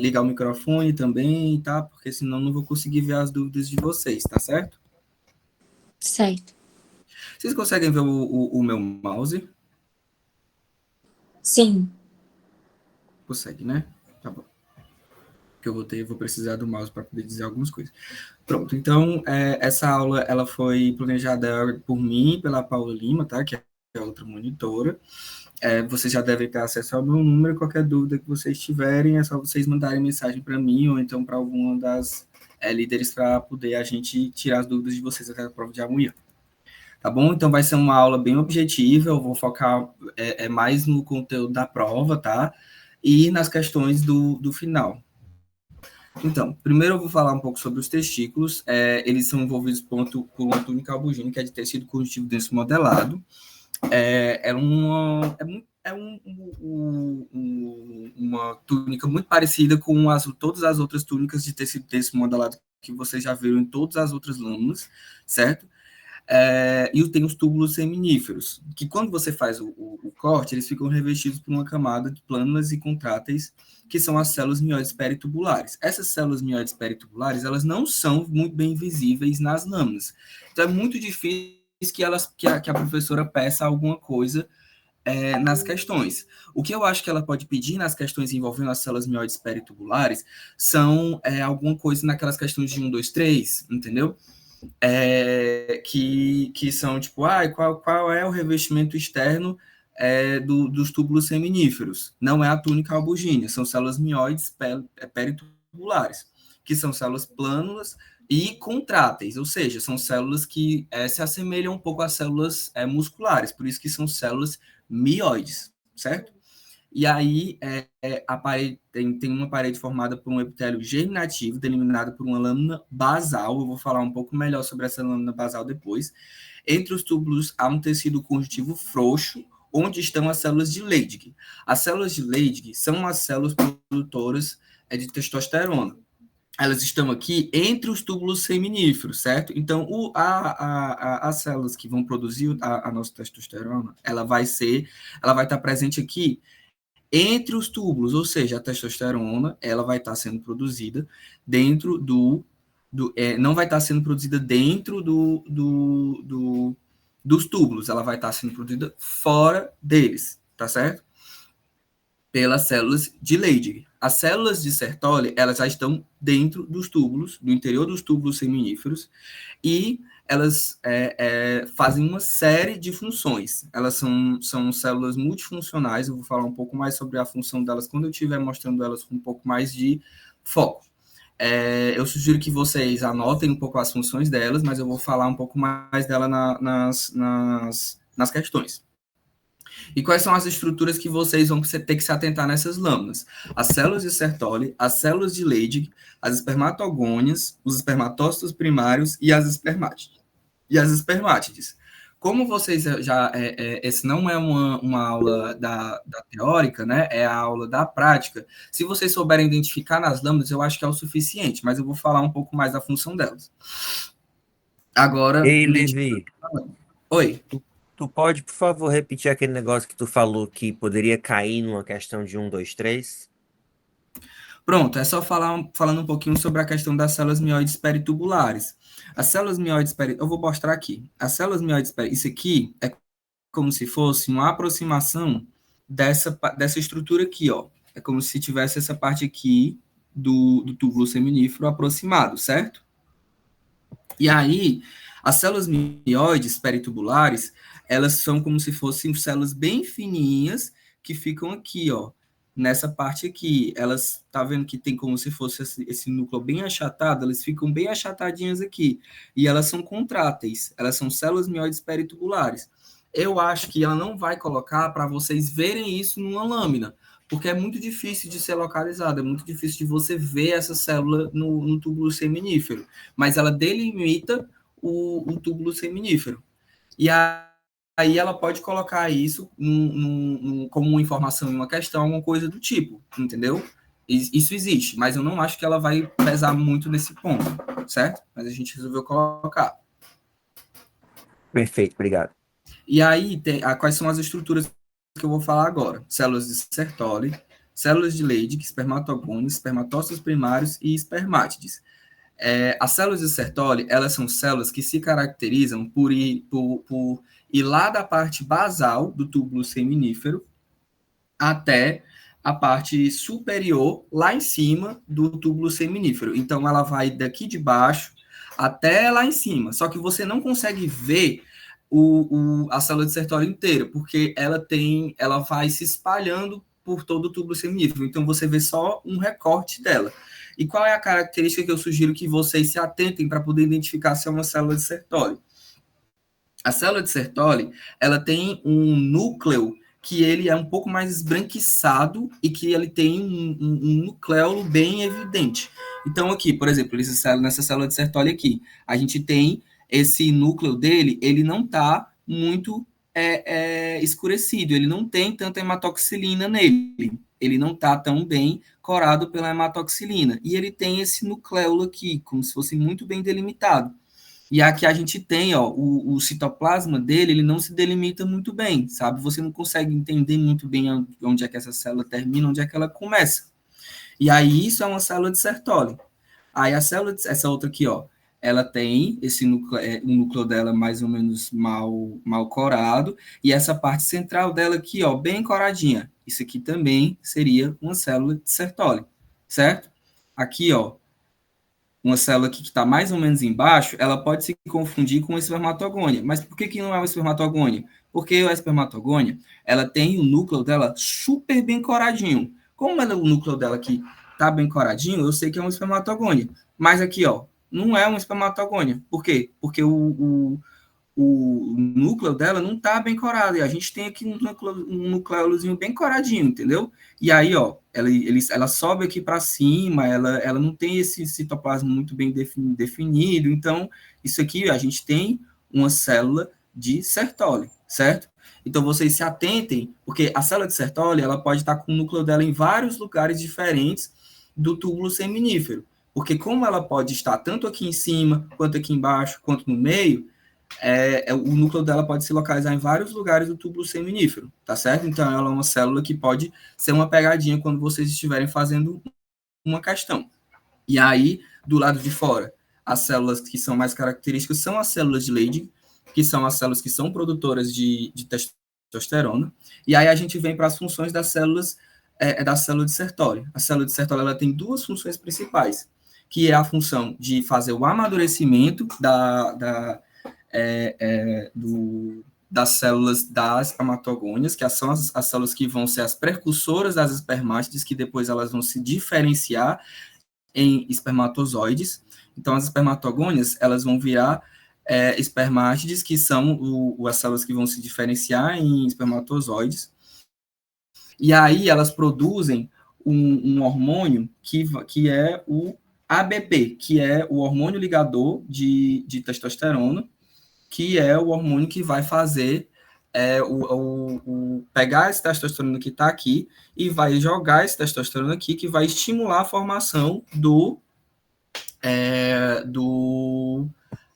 ligar o microfone também, tá? Porque senão não vou conseguir ver as dúvidas de vocês, tá certo? Certo. Vocês conseguem ver o meu mouse? Sim. Consegue, né? Tá bom. Que eu vou precisar do mouse para poder dizer algumas coisas. Pronto, então, essa aula, ela foi planejada por mim, pela Paula Lima, tá? Que é a outra monitora. Vocês já devem ter acesso ao meu número, qualquer dúvida que vocês tiverem, é só vocês mandarem mensagem para mim, ou então para alguma das líderes, para poder a gente tirar as dúvidas de vocês até a prova de amanhã. Tá bom? Então, vai ser uma aula bem objetiva, eu vou focar mais no conteúdo da prova, tá? E nas questões do final. Então, primeiro eu vou falar um pouco sobre os testículos. Eles são envolvidos por uma túnica albugínea, que é de tecido conjuntivo denso modelado. Uma túnica muito parecida com todas as outras túnicas de tecido denso modelado que vocês já viram em todas as outras lâminas, certo? E tem os túbulos seminíferos, que quando você faz o corte, eles ficam revestidos por uma camada de plânulas e contráteis, que são as células mioides peritubulares. Essas células mioides peritubulares, elas não são muito bem visíveis nas lâminas. Então, é muito difícil que a professora peça alguma coisa nas questões. O que eu acho que ela pode pedir nas questões envolvendo as células mioides peritubulares são alguma coisa naquelas questões de 1, 2, 3, entendeu? Que são tipo, qual é o revestimento externo dos túbulos seminíferos? Não é a túnica albugínea, são células mioides peritubulares, que são células plânulas e contráteis, ou seja, são células que se assemelham um pouco às células musculares, por isso que são células mioides, certo? E aí, a parede tem uma parede formada por um epitélio germinativo, delimitado por uma lâmina basal. Eu vou falar um pouco melhor sobre essa lâmina basal depois. Entre os túbulos, há um tecido conjuntivo frouxo, onde estão as células de Leydig. As células de Leydig são as células produtoras de testosterona. Elas estão aqui entre os túbulos seminíferos, certo? Então, as células que vão produzir a nossa testosterona, ela vai estar presente aqui entre os túbulos, ou seja, a testosterona, ela vai estar sendo produzida dentro não vai estar sendo produzida dentro dos túbulos, ela vai estar sendo produzida fora deles, tá certo? Pelas células de Leydig. As células de Sertoli, elas já estão dentro dos túbulos, do interior dos túbulos seminíferos, e elas fazem uma série de funções. Elas são células multifuncionais, eu vou falar um pouco mais sobre a função delas quando eu estiver mostrando elas com um pouco mais de foco. Eu sugiro que vocês anotem um pouco as funções delas, mas eu vou falar um pouco mais dela nas questões. E quais são as estruturas que vocês vão ter que se atentar nessas lâminas? As células de Sertoli, as células de Leydig, as espermatogônias, os espermatócitos primários e as espermátides. Como vocês já... esse não é uma aula da teórica, né? É a aula da prática. Se vocês souberem identificar nas lâminas, eu acho que é o suficiente, mas eu vou falar um pouco mais da função delas. Agora... Ei, Levi. Oi. Tu pode, por favor, repetir aquele negócio que tu falou que poderia cair numa questão de 1, 2, 3? Pronto, é só falando um pouquinho sobre a questão das células mioides peritubulares. As células mioides eu vou mostrar aqui. As células mioides isso aqui é como se fosse uma aproximação dessa estrutura aqui, ó. É como se tivesse essa parte aqui do túbulo seminífero aproximado, certo? E aí, as células mioides peritubulares, elas são como se fossem células bem fininhas que ficam aqui, ó, nessa parte aqui. Elas, tá vendo que tem como se fosse esse núcleo bem achatado? Elas ficam bem achatadinhas aqui. E elas são contráteis, elas são células mioides peritubulares. Eu acho que ela não vai colocar para vocês verem isso numa lâmina, porque é muito difícil de ser localizada, é muito difícil de você ver essa célula no túbulo seminífero, mas ela delimita o túbulo seminífero. E aí ela pode colocar isso como uma informação em uma questão, alguma coisa do tipo, entendeu? Isso existe, mas eu não acho que ela vai pesar muito nesse ponto, certo? Mas a gente resolveu colocar. Perfeito, obrigado. E aí, quais são as estruturas que eu vou falar agora? Células de Sertoli, células de Leydig, espermatogônios, espermatócitos primários e espermátides. As células de Sertoli, elas são células que se caracterizam por ir lá da parte basal do túbulo seminífero até a parte superior, lá em cima do túbulo seminífero. Então, ela vai daqui de baixo até lá em cima. Só que você não consegue ver a célula de Sertoli inteira, porque ela vai se espalhando por todo o túbulo seminífero. Então, você vê só um recorte dela. E qual é a característica que eu sugiro que vocês se atentem para poder identificar se é uma célula de Sertoli? A célula de Sertoli, ela tem um núcleo que ele é um pouco mais esbranquiçado e que ele tem um nucleolo bem evidente. Então, aqui, por exemplo, nessa célula de Sertoli aqui, a gente tem esse núcleo dele, ele não está muito escurecido, ele não tem tanta hematoxilina nele, ele não está tão bem corado pela hematoxilina, e ele tem esse nucleolo aqui, como se fosse muito bem delimitado. E aqui a gente tem, ó, o citoplasma dele, ele não se delimita muito bem, sabe? Você não consegue entender muito bem onde é que essa célula termina, onde é que ela começa. E aí isso é uma célula de Sertoli. Aí essa outra aqui, ó, ela tem esse núcleo, o núcleo dela mais ou menos mal corado, e essa parte central dela aqui, ó, bem coradinha. Isso aqui também seria uma célula de Sertoli, certo? Aqui, ó, uma célula que está mais ou menos embaixo, ela pode se confundir com a espermatogônia. Mas por que não é uma espermatogônia? Porque a espermatogônia, ela tem o núcleo dela super bem coradinho. Como o núcleo dela aqui está bem coradinho, eu sei que é uma espermatogônia. Mas aqui, ó, não é uma espermatogônia. Por quê? Porque o núcleo dela não está bem corado, e a gente tem aqui um nucleolozinho bem coradinho, entendeu? E aí, ó, ela sobe aqui para cima, ela não tem esse citoplasma muito bem definido, então, isso aqui, a gente tem uma célula de Sertoli, certo? Então, vocês se atentem, porque a célula de Sertoli, ela pode estar com o núcleo dela em vários lugares diferentes do túbulo seminífero, porque como ela pode estar tanto aqui em cima, quanto aqui embaixo, quanto no meio, o núcleo dela pode se localizar em vários lugares do túbulo seminífero, tá certo? Então, ela é uma célula que pode ser uma pegadinha quando vocês estiverem fazendo uma questão. E aí, do lado de fora, as células que são mais características são as células de Leydig, que são as células que são produtoras de testosterona. E aí a gente vem para as funções das células da célula de Sertoli. A célula de Sertoli, ela tem duas funções principais, que é a função de fazer o amadurecimento das células das espermatogônias, que são as células que vão ser as precursoras das espermátides, que depois elas vão se diferenciar em espermatozoides. Então, as espermatogônias, elas vão virar espermátides, que são as células que vão se diferenciar em espermatozoides. E aí, elas produzem um hormônio que é o ABP, que é o hormônio ligador de testosterona, que é o hormônio que vai fazer pegar esse testosterona que está aqui e vai jogar esse testosterona aqui, que vai estimular a formação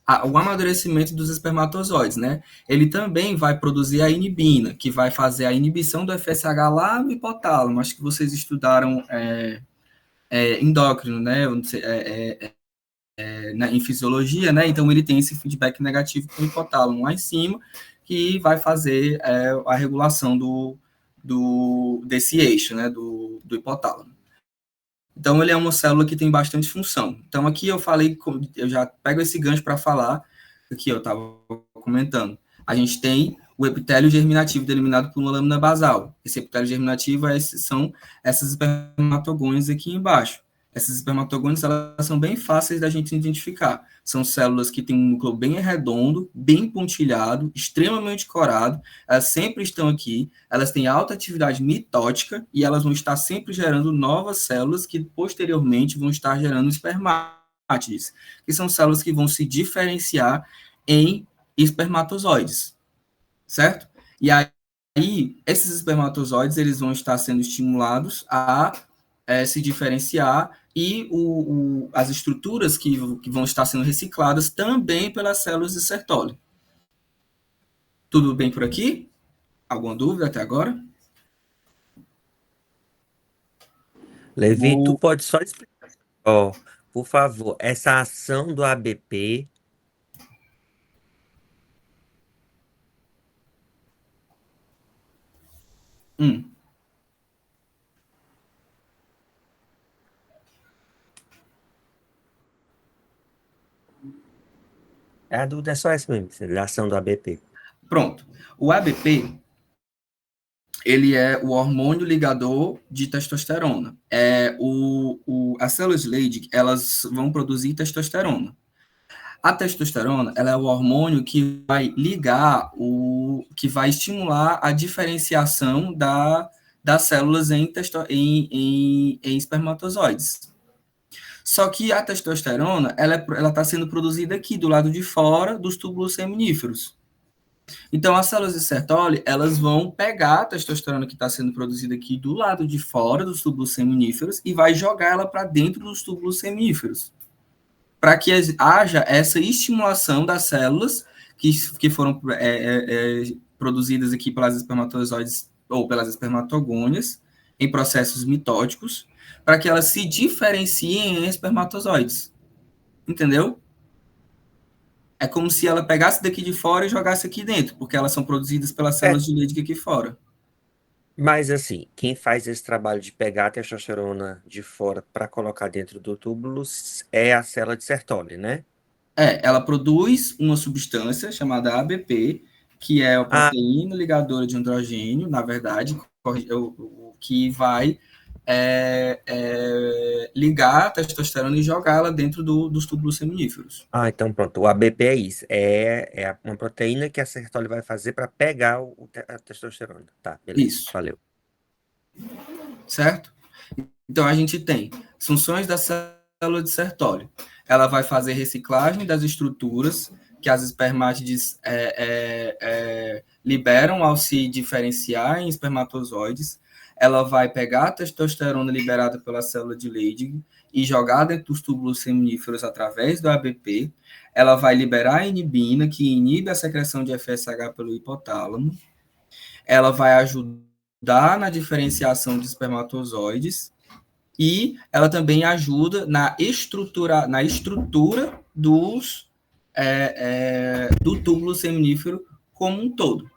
o amadurecimento dos espermatozoides, né? Ele também vai produzir a inibina, que vai fazer a inibição do FSH lá no hipotálamo. Acho que vocês estudaram endócrino, né? Em fisiologia, né? Então ele tem esse feedback negativo com o hipotálamo lá em cima, que vai fazer a regulação desse eixo, né? Do hipotálamo. Então ele é uma célula que tem bastante função. Então aqui eu já pego esse gancho para falar, aqui eu estava comentando, a gente tem o epitélio germinativo delimitado por uma lâmina basal. Esse epitélio germinativo são essas espermatogônias aqui embaixo. Essas espermatogônias, elas são bem fáceis da gente identificar. São células que têm um núcleo bem redondo, bem pontilhado, extremamente corado. Elas sempre estão aqui. Elas têm alta atividade mitótica e elas vão estar sempre gerando novas células que, posteriormente, vão estar gerando espermátides, que são células que vão se diferenciar em espermatozoides, certo? E aí, esses espermatozoides, eles vão estar sendo estimulados a se diferenciar e as estruturas que vão estar sendo recicladas também pelas células de Sertoli. Tudo bem por aqui? Alguma dúvida até agora? Levi, tu O, pode só explicar, ó, por favor, essa ação do ABP hum, a dúvida é só essa mesmo, a ação do ABP. pronto. O ABP, ele é o hormônio ligador de testosterona. As células de Leydig, elas vão produzir testosterona. A testosterona, ela é o hormônio que vai ligar, que vai estimular a diferenciação das células em espermatozoides. Só que a testosterona, ela está sendo produzida aqui, do lado de fora dos túbulos seminíferos. Então, as células de Sertoli, elas vão pegar a testosterona que está sendo produzida aqui do lado de fora dos túbulos seminíferos e vai jogar ela para dentro dos túbulos seminíferos, para que haja essa estimulação das células que foram produzidas aqui pelas espermatozoides ou pelas espermatogônias em processos mitóticos, para que elas se diferenciem em espermatozoides. Entendeu? É como se ela pegasse daqui de fora e jogasse aqui dentro, porque elas são produzidas pelas É, células de Leydig aqui fora. mas assim, quem faz esse trabalho de pegar a testosterona de fora para colocar dentro do túbulo é a célula de Sertoli, né? Ela produz uma substância chamada ABP, que é a Ah, proteína ligadora de androgênio, na verdade, que vai ligar a testosterona e jogá-la dentro dos túbulos seminíferos. então pronto, o ABP é isso. É uma proteína que a Sertoli vai fazer para pegar a testosterona. Tá, beleza, Isso, valeu. certo? Então, a gente tem funções da célula de Sertoli. Ela vai fazer reciclagem das estruturas que as espermátides liberam ao se diferenciar em espermatozoides. Ela vai pegar a testosterona liberada pela célula de Leydig e jogar dentro dos túbulos seminíferos através do ABP. Ela vai liberar a inibina, que inibe a secreção de FSH pelo hipotálamo. Ela vai ajudar na diferenciação de espermatozoides e ela também ajuda na estrutura do túbulo seminífero como um todo,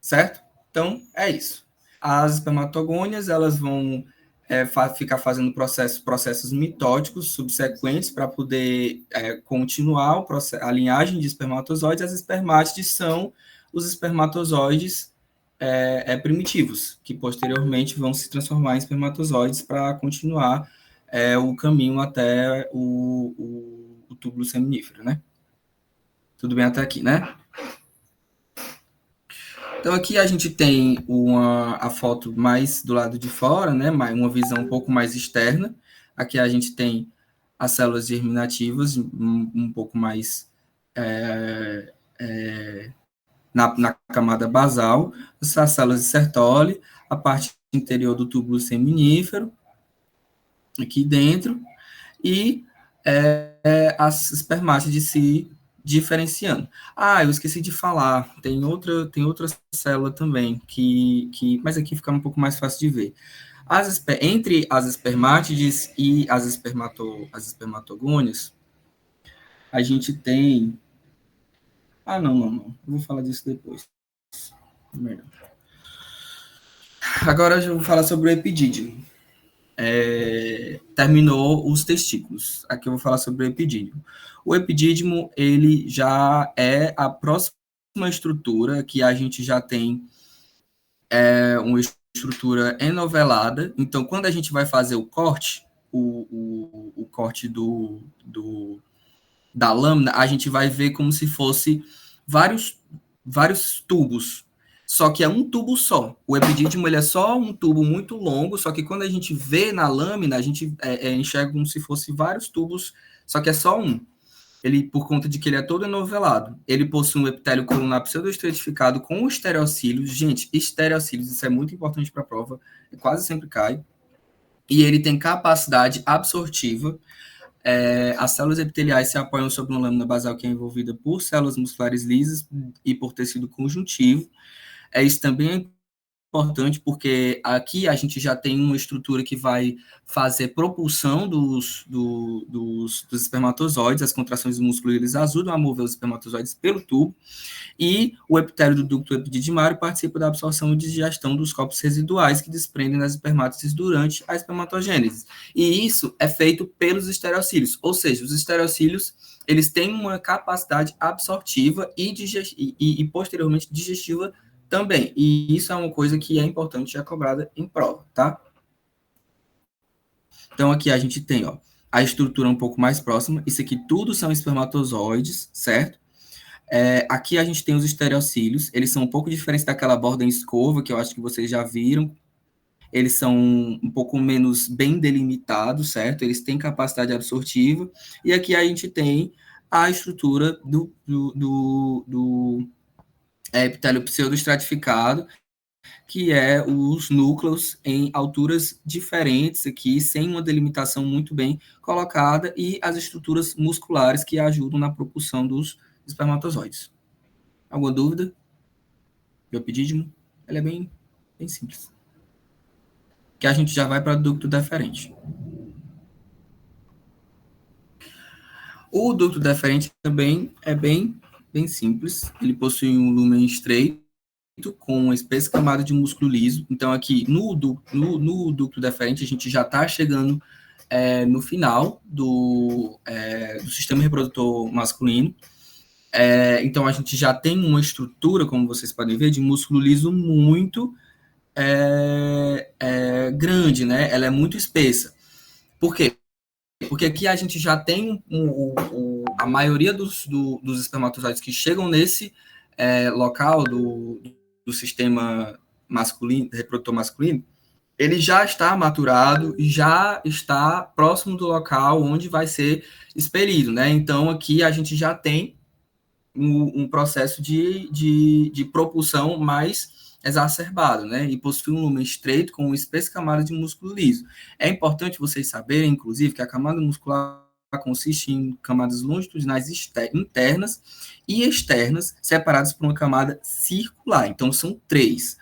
certo? Então, é isso. As espermatogônias, elas vão ficar fazendo processos mitóticos subsequentes para poder continuar a linhagem de espermatozoides. As espermátides são os espermatozoides primitivos, que posteriormente vão se transformar em espermatozoides para continuar o caminho até o túbulo seminífero, né? Tudo bem até aqui, né? Então aqui a gente tem a foto mais do lado de fora, né? Uma visão um pouco mais externa. Aqui a gente tem as células germinativas um pouco mais na camada basal, as células de Sertoli, a parte interior do túbulo seminífero, aqui dentro, e as espermátides se diferenciando. Eu esqueci de falar, tem outra célula também, mas aqui fica um pouco mais fácil de ver. Entre as espermátides e as espermatogônias, a gente tem... não. Eu vou falar disso depois. Melhor. Agora eu vou falar sobre o epidídimo. Terminou os testículos. Aqui eu vou falar sobre o epidídimo. O epidídimo, ele já é a próxima estrutura que a gente já tem uma estrutura enovelada. Então, quando a gente vai fazer o corte, o corte da lâmina, a gente vai ver como se fosse vários tubos, só que é um tubo só. O epidídimo ele é só um tubo muito longo, só que quando a gente vê na lâmina, a gente enxerga como se fosse vários tubos, só que é só um. Ele, por conta de que ele é todo enovelado, ele possui um epitélio colunar pseudoestratificado com estereocílios. Gente, estereocílios, isso é muito importante para a prova, quase sempre cai. E ele tem capacidade absortiva. As células epiteliais se apoiam sobre uma lâmina basal que é envolvida por células musculares lisas e por tecido conjuntivo. Isso também é importante, porque aqui a gente já tem uma estrutura que vai fazer propulsão dos espermatozoides, as contrações do músculo, eles ajudam a mover os espermatozoides pelo tubo, e o epitélio do ducto epididimário participa da absorção e digestão dos corpos residuais que desprendem das espermátides durante a espermatogênese. E isso é feito pelos estereocílios, ou seja, os estereocílios, eles têm uma capacidade absortiva e posteriormente digestiva também. E isso é uma coisa que é importante e é cobrada em prova, tá? Então, aqui a gente tem, ó, a estrutura um pouco mais próxima. Isso aqui tudo são espermatozoides, certo? Aqui a gente tem os estereocílios. Eles são um pouco diferentes daquela borda em escova, que eu acho que vocês já viram. Eles são um pouco menos bem delimitados, certo? Eles têm capacidade absortiva. E aqui a gente tem a estrutura do epitélio pseudoestratificado, que é os núcleos em alturas diferentes aqui, sem uma delimitação muito bem colocada, e as estruturas musculares que ajudam na propulsão dos espermatozoides. Alguma dúvida? Biopedídimo? Ela é bem simples. Que a gente já vai para o ducto deferente. O ducto deferente também é bem simples. Ele possui um lúmen estreito, com uma espessa camada de músculo liso. Então, aqui no ducto deferente, a gente já está chegando no final do sistema reprodutor masculino. Então, a gente já tem uma estrutura, como vocês podem ver, de músculo liso muito grande, né? Ela é muito espessa. Por quê? Porque aqui a gente já tem a maioria dos espermatozoides que chegam nesse local do sistema masculino, reprodutor masculino, ele já está maturado e já está próximo do local onde vai ser expelido, né? Então, aqui a gente já tem um processo de propulsão mais exacerbado, né? E possui um lumen estreito com uma espessa camada de músculo liso. É importante vocês saberem, inclusive, que a camada muscular consiste em camadas longitudinais internas e externas, separadas por uma camada circular. Então, são 3.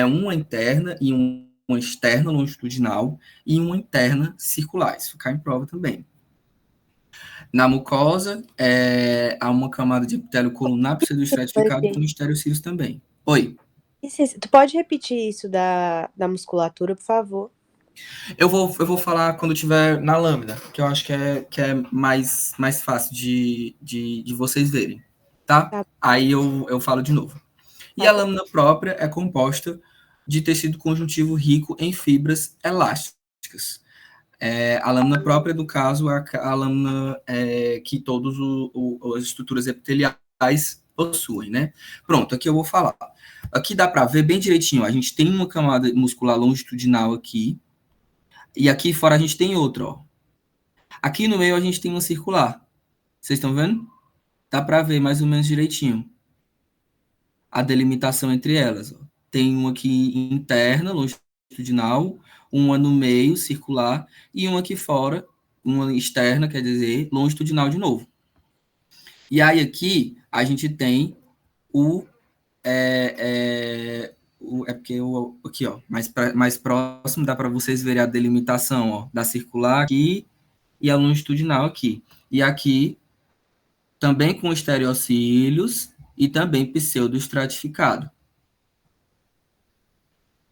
Uma interna e uma externa longitudinal e uma interna circular. Isso cai em prova também. Na mucosa, há uma camada de epitélio colunar pseudoestratificado com estereocílios também. Oi. Tu pode repetir isso da musculatura, por favor? Eu vou falar quando estiver na lâmina, que eu acho que é mais fácil de vocês verem, tá? Aí eu falo de novo. E a lâmina própria é composta de tecido conjuntivo rico em fibras elásticas. A lâmina própria, no caso, é a lâmina que todas as estruturas epiteliais possuem, né? Pronto, aqui eu vou falar. Aqui dá para ver bem direitinho, a gente tem uma camada muscular longitudinal aqui, e aqui fora a gente tem outra, ó. Aqui no meio a gente tem uma circular. Vocês estão vendo? Dá para ver mais ou menos direitinho a delimitação entre elas, ó. Tem uma aqui interna, longitudinal, uma no meio, circular, e uma aqui fora, uma externa, quer dizer, longitudinal de novo. E aí aqui a gente tem porque aqui, ó, mais próximo, dá para vocês verem a delimitação, ó, da circular aqui e a longitudinal aqui. E aqui, também com estereocílios e também pseudoestratificado.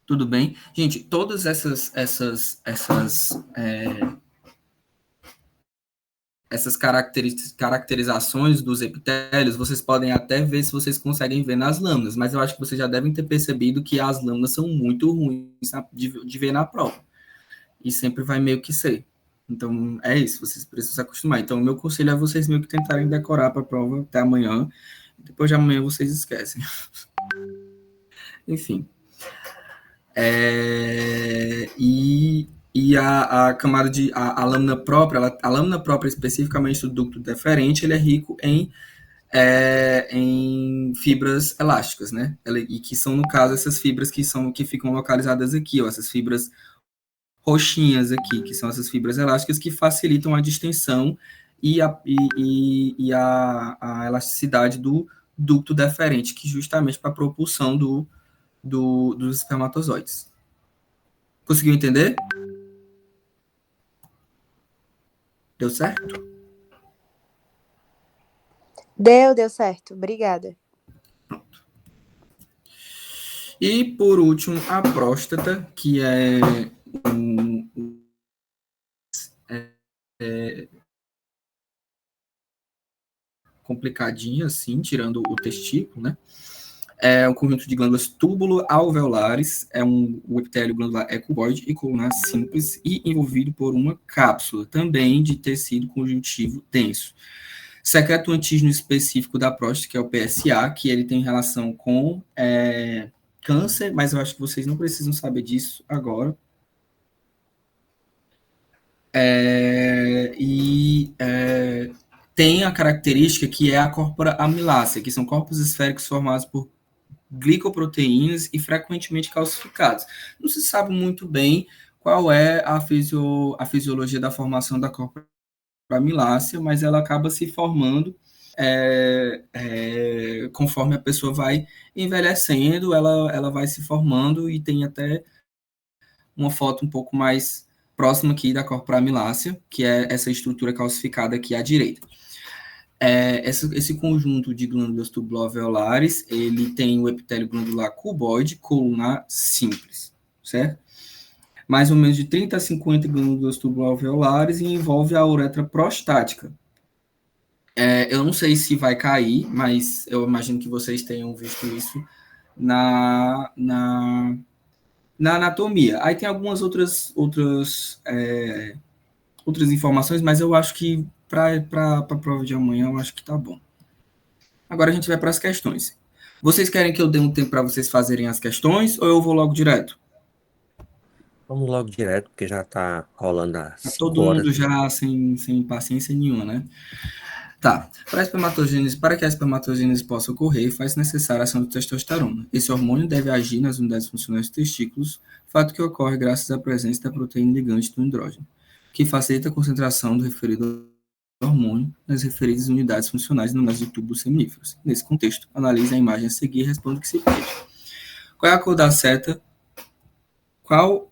Tudo bem? Gente, todas essas caracterizações dos epitélios, vocês podem até ver se vocês conseguem ver nas lâminas, mas eu acho que vocês já devem ter percebido que as lâminas são muito ruins de ver na prova. E sempre vai meio que ser. Então, é isso, vocês precisam se acostumar. Então, o meu conselho é vocês meio que tentarem decorar para a prova até amanhã. Depois de amanhã vocês esquecem. Enfim. E a camada a lâmina própria, a lâmina própria especificamente do ducto deferente, ele é rico em fibras elásticas, né? E que são, no caso, essas fibras que ficam localizadas aqui, ó, essas fibras roxinhas aqui, que são essas fibras elásticas que facilitam a distensão e a elasticidade do ducto deferente, que justamente para a propulsão dos espermatozoides. Conseguiu entender? Deu certo? Deu certo. Obrigada. E, por último, a próstata, que é complicadinha, assim, tirando o testículo, né? É um conjunto de glândulas túbulo-alveolares, o epitélio glandular é cuboide e colunar simples e envolvido por uma cápsula, também de tecido conjuntivo denso. Secreta o antígeno específico da próstata, que é o PSA, que ele tem relação com câncer, mas eu acho que vocês não precisam saber disso agora. Tem a característica que é a córpora amilácea, que são corpos esféricos formados por glicoproteínas e frequentemente calcificados. Não se sabe muito bem qual é a fisiologia da formação da córpora amilácea, mas ela acaba se formando conforme a pessoa vai envelhecendo, ela vai se formando e tem até uma foto um pouco mais próxima aqui da córpora amilácea, que é essa estrutura calcificada aqui à direita. Esse conjunto de glândulas tubuloalveolares, ele tem o epitélio glandular cuboide, colunar simples, certo? Mais ou menos de 30 a 50 glândulas tubuloalveolares e envolve a uretra prostática. Eu não sei se vai cair, mas eu imagino que vocês tenham visto isso na anatomia. Aí tem algumas outras informações, mas eu acho que para a prova de amanhã, eu acho que tá bom. Agora a gente vai para as questões. Vocês querem que eu dê um tempo para vocês fazerem as questões ou eu vou logo direto? Vamos logo direto, porque já está rolando às 5 Todo horas. mundo já sem paciência nenhuma, né? Tá. Para que a espermatogênese possa ocorrer, faz necessária a ação de testosterona. Esse hormônio deve agir nas unidades funcionais dos testículos, fato que ocorre graças à presença da proteína ligante do andrógeno, que facilita a concentração do referido hormônio nas referidas unidades funcionais no de túbulos seminíferos. Nesse contexto, analise a imagem a seguir e responda o que se pede. Qual é a cor da seta? Qual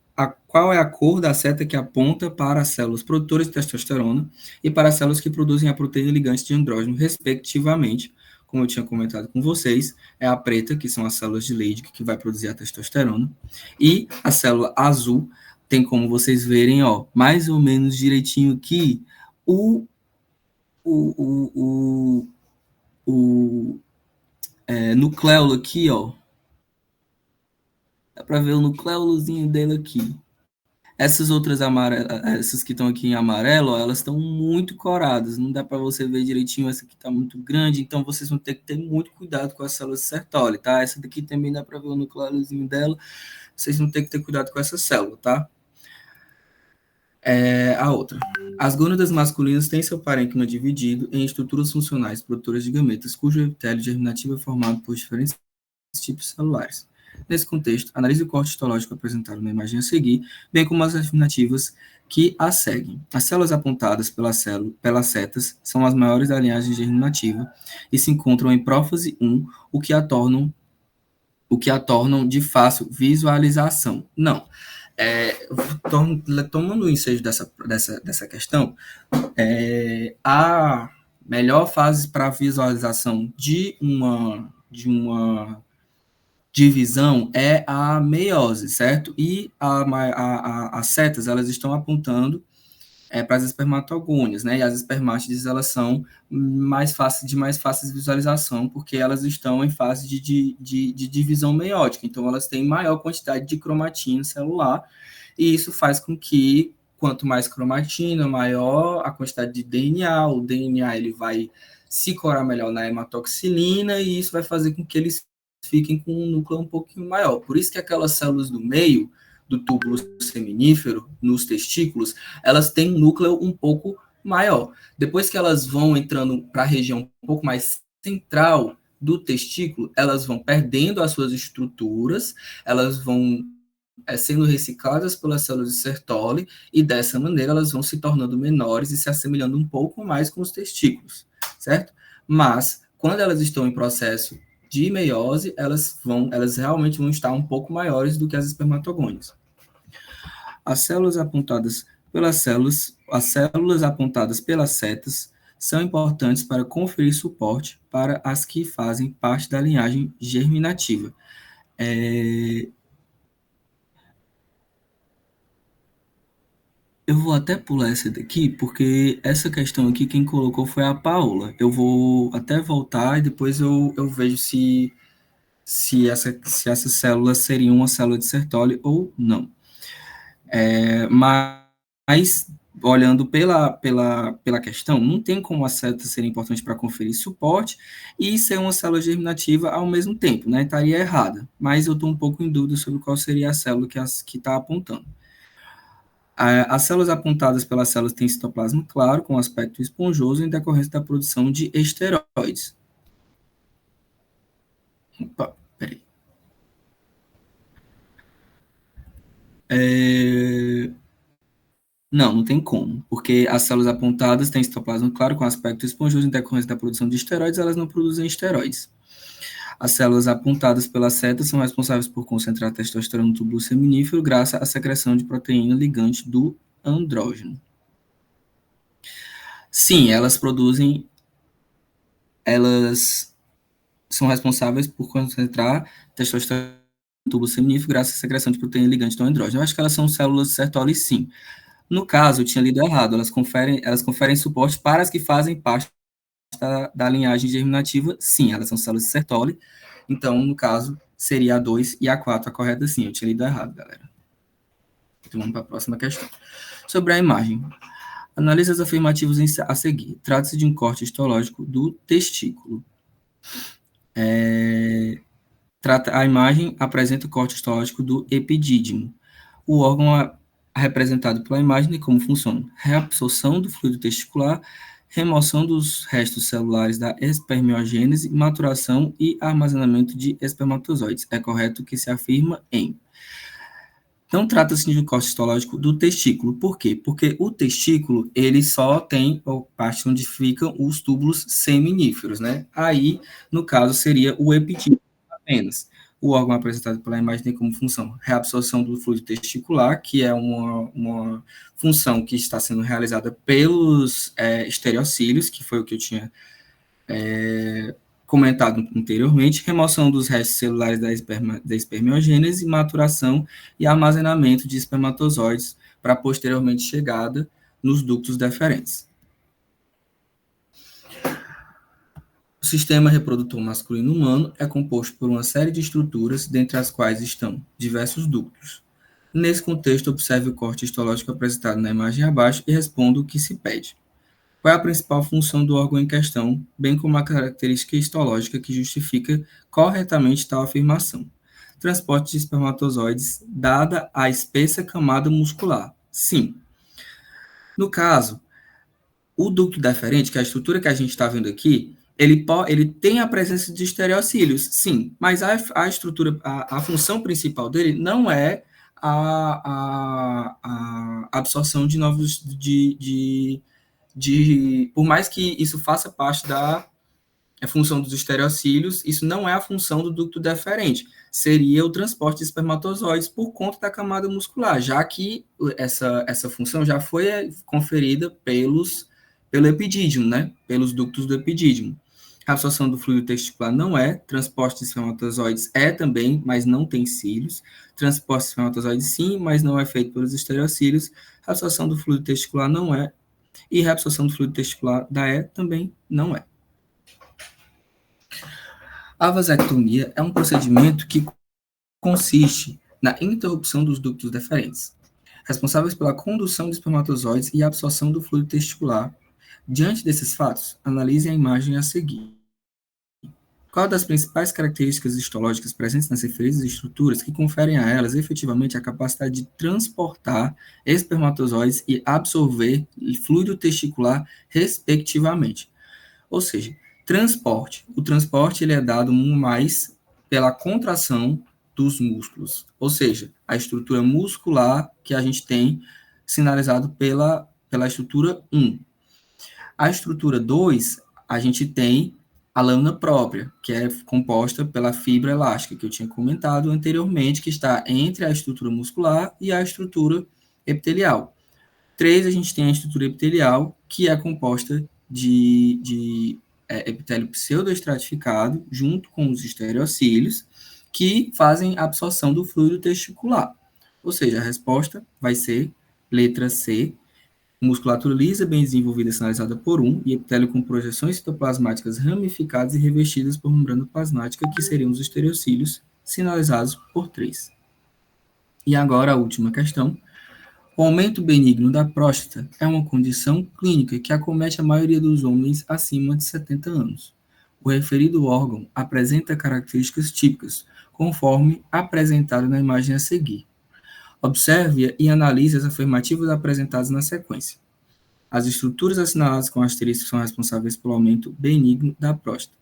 é a cor da seta que aponta para as células produtoras de testosterona e para as células que produzem a proteína ligante de andrógeno, respectivamente? Como eu tinha comentado com vocês, é a preta, que são as células de Leydig, que vai produzir a testosterona, e a célula azul, tem como vocês verem, ó, mais ou menos direitinho aqui, o nucleolo aqui, ó. Dá para ver o nucleolozinho dele aqui. Essas outras essas que estão aqui em amarelo, ó, elas estão muito coradas. Não dá para você ver direitinho. Essa aqui está muito grande, então vocês vão ter que ter muito cuidado com as células de Sertoli, tá? Essa daqui também dá para ver o nucleolozinho dela. Vocês vão ter que ter cuidado com essa célula, tá? A outra. As gônadas masculinas têm seu parênquima dividido em estruturas funcionais produtoras de gametas, cujo epitélio germinativo é formado por diferentes tipos celulares. Nesse contexto, analise o corte histológico apresentado na imagem a seguir, bem como as afirmativas que a seguem. As células apontadas pelas setas são as maiores da linhagem germinativa e se encontram em prófase 1, o que a tornam de fácil visualização. Não. Tomando o ensejo dessa questão, a melhor fase para visualização de uma divisão é a meiose, certo? E as setas, elas estão apontando para as espermatogônias, né? E as espermátides, elas são de mais fácil visualização, porque elas estão em fase de divisão meiótica, então elas têm maior quantidade de cromatina celular, e isso faz com que, quanto mais cromatina, maior a quantidade de DNA, o DNA ele vai se corar melhor na hematoxilina, e isso vai fazer com que eles fiquem com um núcleo um pouquinho maior. Por isso que aquelas células do meio do túbulo seminífero, nos testículos, elas têm um núcleo um pouco maior. Depois que elas vão entrando para a região um pouco mais central do testículo, elas vão perdendo as suas estruturas, elas vão sendo recicladas pelas células de Sertoli, e dessa maneira elas vão se tornando menores e se assemelhando um pouco mais com os testículos, certo? Mas, quando elas estão em processo de meiose, elas realmente vão estar um pouco maiores do que as espermatogônias. As células apontadas pelas setas são importantes para conferir suporte para as que fazem parte da linhagem germinativa. Eu vou até pular essa daqui, porque essa questão aqui quem colocou foi a Paola. Eu vou até voltar e depois eu vejo se essa célula seria uma célula de Sertoli ou não. Mas, olhando pela questão, não tem como a setas ser importante para conferir suporte e ser uma célula germinativa ao mesmo tempo, né? Estaria errada, mas eu estou um pouco em dúvida sobre qual seria a célula que está apontando. As células apontadas pelas células têm citoplasma claro, com aspecto esponjoso, em decorrência da produção de esteroides. Opa, peraí. Não tem como, porque as células apontadas têm citoplasma claro, com aspecto esponjoso, em decorrência da produção de esteroides, elas não produzem esteroides. As células apontadas pelas setas são responsáveis por concentrar testosterona no túbulo seminífero, graças à secreção de proteína ligante do andrógeno. Sim, elas são responsáveis por concentrar testosterona no túbulo seminífero, graças à secreção de proteína ligante do andrógeno. Eu acho que elas são células Sertoli, sim. No caso, eu tinha lido errado, elas conferem suporte para as que fazem parte da linhagem germinativa, sim, elas são células de Sertoli, então, no caso, seria a 2 e a 4 a correta, sim, eu tinha lido errado, galera. Então, vamos para a próxima questão. Sobre a imagem. Analise as afirmativas a seguir. Trata-se de um corte histológico do testículo. A imagem apresenta o corte histológico do epidídimo. O órgão representado pela imagem, como funciona? Reabsorção do fluido testicular, remoção dos restos celulares da espermiogênese, maturação e armazenamento de espermatozoides. É correto que se afirma em. Então, trata-se de um corte histológico do testículo. Por quê? Porque o testículo, ele só tem a parte onde ficam os túbulos seminíferos, né? Aí, no caso, seria o epidídimo apenas. O órgão apresentado pela imagem tem como função reabsorção do fluido testicular, que é uma função que está sendo realizada pelos estereocílios, que foi o que eu tinha comentado anteriormente, remoção dos restos celulares da espermiogênese, maturação e armazenamento de espermatozoides para posteriormente chegada nos ductos deferentes. O sistema reprodutor masculino humano é composto por uma série de estruturas, dentre as quais estão diversos ductos. Nesse contexto, observe o corte histológico apresentado na imagem abaixo e responda o que se pede. Qual é a principal função do órgão em questão, bem como a característica histológica que justifica corretamente tal afirmação? Transporte de espermatozoides, dada a espessa camada muscular. Sim. No caso, o ducto deferente, que é a estrutura que a gente está vendo aqui, ele tem a presença de estereocílios, sim, mas a estrutura, a função principal dele não é a absorção de novos, por mais que isso faça parte da função dos estereocílios, isso não é a função do ducto deferente, seria o transporte de espermatozoides por conta da camada muscular, já que essa função já foi conferida pelo epidídimo, né? Pelos ductos do epidídimo. A absorção do fluido testicular não é, transporte de espermatozoides é também, mas não tem cílios. Transporte de espermatozoides sim, mas não é feito pelos estereocílios. A absorção do fluido testicular não é, e a reabsorção do fluido testicular da E também não é. A vasectomia é um procedimento que consiste na interrupção dos ductos deferentes, responsáveis pela condução de espermatozoides e absorção do fluido testicular. Diante desses fatos, analise a imagem a seguir. Qual das principais características histológicas presentes nas referidas estruturas que conferem a elas efetivamente a capacidade de transportar espermatozoides e absorver fluido testicular, respectivamente? Ou seja, transporte. O transporte ele é dado mais pela contração dos músculos, ou seja, a estrutura muscular que a gente tem sinalizado pela estrutura 1. A estrutura 2, a gente tem a lâmina própria, que é composta pela fibra elástica, que eu tinha comentado anteriormente, que está entre a estrutura muscular e a estrutura epitelial. 3, a gente tem a estrutura epitelial, que é composta de epitélio pseudoestratificado, junto com os estereocílios, que fazem a absorção do fluido testicular. Ou seja, a resposta vai ser letra C, musculatura lisa, bem desenvolvida, sinalizada por 1, e epitélio com projeções citoplasmáticas ramificadas e revestidas por membrana plasmática, que seriam os estereocílios, sinalizados por 3. E agora a última questão. O aumento benigno da próstata é uma condição clínica que acomete a maioria dos homens acima de 70 anos. O referido órgão apresenta características típicas, conforme apresentado na imagem a seguir. Observe e analise as afirmativas apresentadas na sequência. As estruturas assinaladas com asterisco são responsáveis pelo aumento benigno da próstata.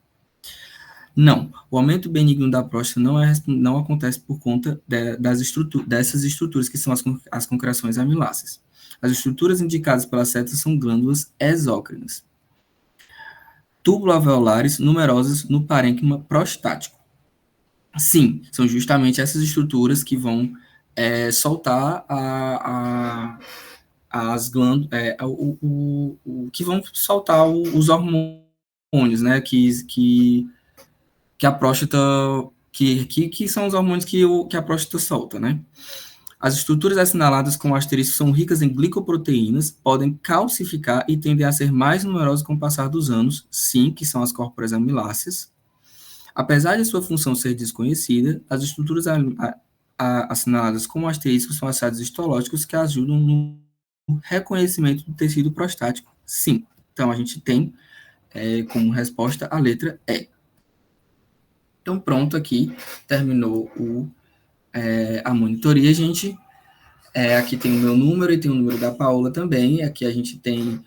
Não, o aumento benigno da próstata não acontece por conta dessas estruturas, que são as concreções amiláceas. As estruturas indicadas pela seta são glândulas exócrinas. Túbulo-alveolares numerosas no parênquima prostático. Sim, são justamente essas estruturas que vão soltar as glândulas, que vão soltar os hormônios, né, que a próstata, que são os hormônios que a próstata solta, né? As estruturas assinaladas com asterisco são ricas em glicoproteínas, podem calcificar e tendem a ser mais numerosas com o passar dos anos, sim, que são as córporas amiláceas. Apesar de sua função ser desconhecida, as estruturas assinaladas com asterisco são achados histológicos que ajudam no reconhecimento do tecido prostático, sim. Então, a gente tem como resposta a letra E. Então, pronto, aqui terminou a monitoria, gente. Aqui tem o meu número e tem o número da Paola também. Aqui a gente tem